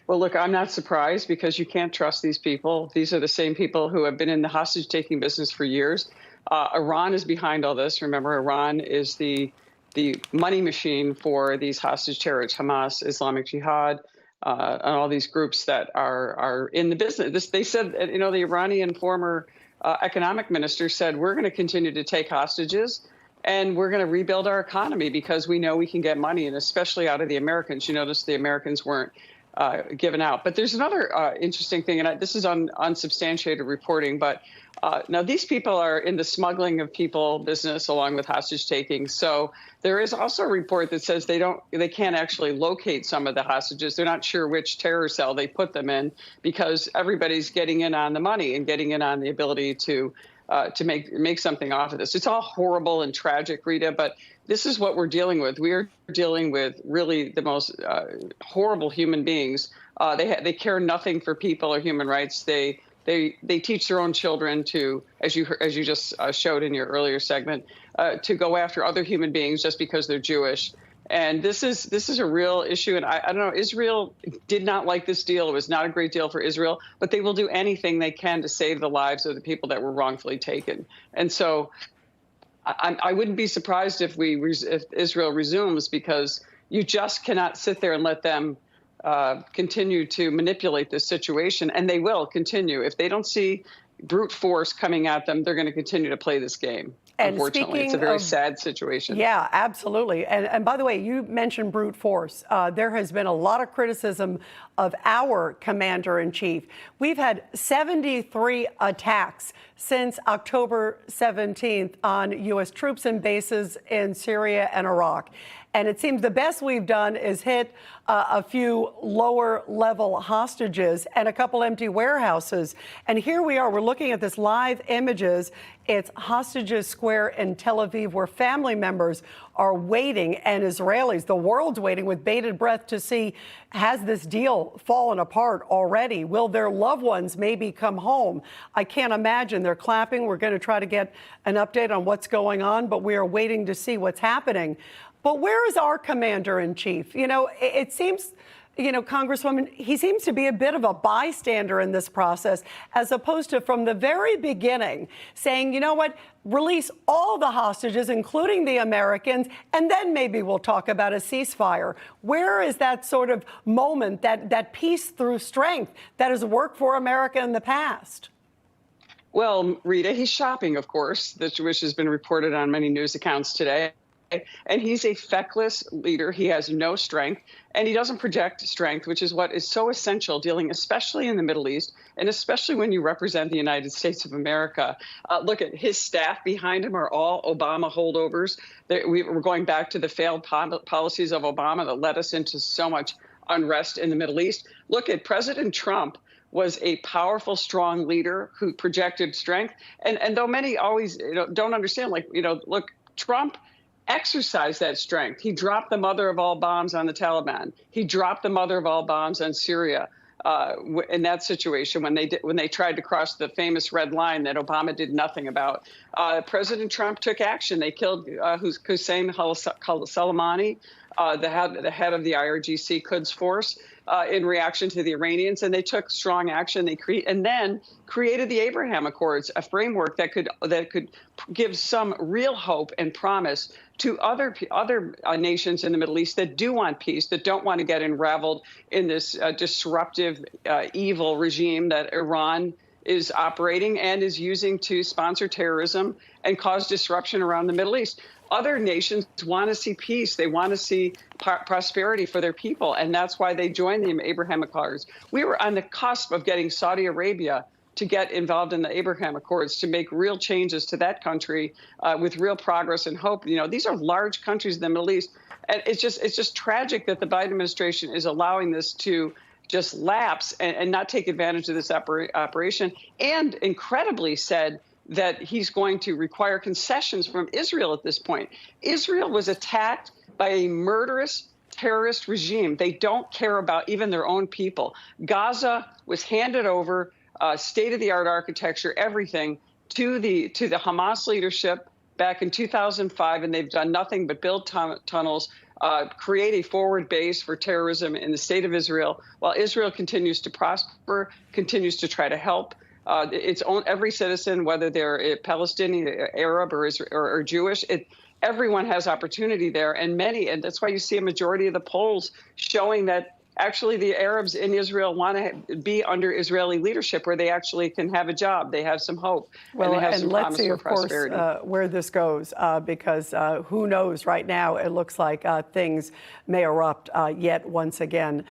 Well, look, I'm not surprised because you can't trust these people. These are the same people who have been in the hostage-taking business for years. Iran is behind all this. Remember, Iran is the money machine for these hostage terrorists, Hamas, Islamic Jihad, and all these groups that are in the business. They said, the Iranian former economic minister said, we're going to continue to take hostages and we're going to rebuild our economy because we know we can get money, and especially out of the Americans. You notice the Americans weren't given out. But there's another interesting thing, and this is unsubstantiated reporting, but now these people are in the smuggling of people business along with hostage taking. So there is also a report that says they can't actually locate some of the hostages. They're not sure which terror cell they put them in because everybody's getting in on the money and getting in on the ability to make something off of this. It's all horrible and tragic, Rita, but this is what we're dealing with. We are dealing with really the most horrible human beings. They care nothing for people or human rights. They teach their own children to, as you just showed in your earlier segment, to go after other human beings just because they're Jewish. And this is a real issue. And I don't know, Israel did not like this deal. It was not a great deal for Israel, but they will do anything they can to save the lives of the people that were wrongfully taken. And so I wouldn't be surprised if Israel resumes, because you just cannot sit there and let them continue to manipulate this situation. And they will continue. If they don't see brute force coming at them, they're going to continue to play this game. And unfortunately, it's a very sad situation. Yeah, absolutely. And by the way, you mentioned brute force. There has been a lot of criticism of our commander-in-chief. We've had 73 attacks since October 17th on U.S. troops and bases in Syria and Iraq. And it seems the best we've done is hit a few lower-level hostages and a couple empty warehouses. And here we are. We're looking at this live images. It's Hostages Square in Tel Aviv, where family members are waiting, and Israelis, the world's waiting with bated breath to see, has this deal fallen apart already? Will their loved ones maybe come home? I can't imagine. They're clapping. We're going to try to get an update on what's going on, but we are waiting to see what's happening. But where is our commander-in-chief? It seems, Congresswoman, he seems to be a bit of a bystander in this process, as opposed to from the very beginning saying, you know what, release all the hostages, including the Americans, and then maybe we'll talk about a ceasefire. Where is that sort of moment, that peace through strength that has worked for America in the past? Well, Rita, he's shopping, of course, which has been reported on many news accounts today. And he's a feckless leader. He has no strength, and he doesn't project strength, which is what is so essential dealing, especially in the Middle East, and especially when you represent the United States of America. Look at his staff behind him are all Obama holdovers. We're going back to the failed policies of Obama that led us into so much unrest in the Middle East. Look at President Trump. Was a powerful, strong leader who projected strength. And though many always don't understand, look, Trump exercise that strength. He dropped the mother of all bombs on the Taliban. He dropped the mother of all bombs on Syria in that situation when they tried to cross the famous red line that Obama did nothing about. President Trump took action. They killed Hussein Soleimani, the head of the IRGC Quds Force, in reaction to the Iranians, and they took strong action. They then created the Abraham Accords, a framework that could give some real hope and promise to other nations in the Middle East that do want peace, that don't want to get unraveled in this disruptive, evil regime that Iran is operating and is using to sponsor terrorism and cause disruption around the Middle East. Other nations want to see peace. They want to see prosperity for their people, and that's why they joined the Abraham Accords. We were on the cusp of getting Saudi Arabia to get involved in the Abraham Accords, to make real changes to that country with real progress and hope. These are large countries in the Middle East, and it's just tragic that the Biden administration is allowing this to just lapse and not take advantage of this operation, and incredibly said that he's going to require concessions from Israel at this point. Israel was attacked by a murderous terrorist regime. They don't care about even their own people. Gaza was handed over, state-of-the-art architecture, everything, to the Hamas leadership back in 2005, and they've done nothing but build tunnels create a forward base for terrorism in the state of Israel, while Israel continues to prosper, continues to try to help its own every citizen, whether they're Palestinian, Arab, or Jewish. Everyone has opportunity there, and that's why you see a majority of the polls showing that actually the Arabs in Israel want to be under Israeli leadership, where they actually can have a job, they have some hope, well, and they have and some let's promise see, for of course, prosperity. where this goes, because who knows? Right now, it looks like things may erupt yet once again.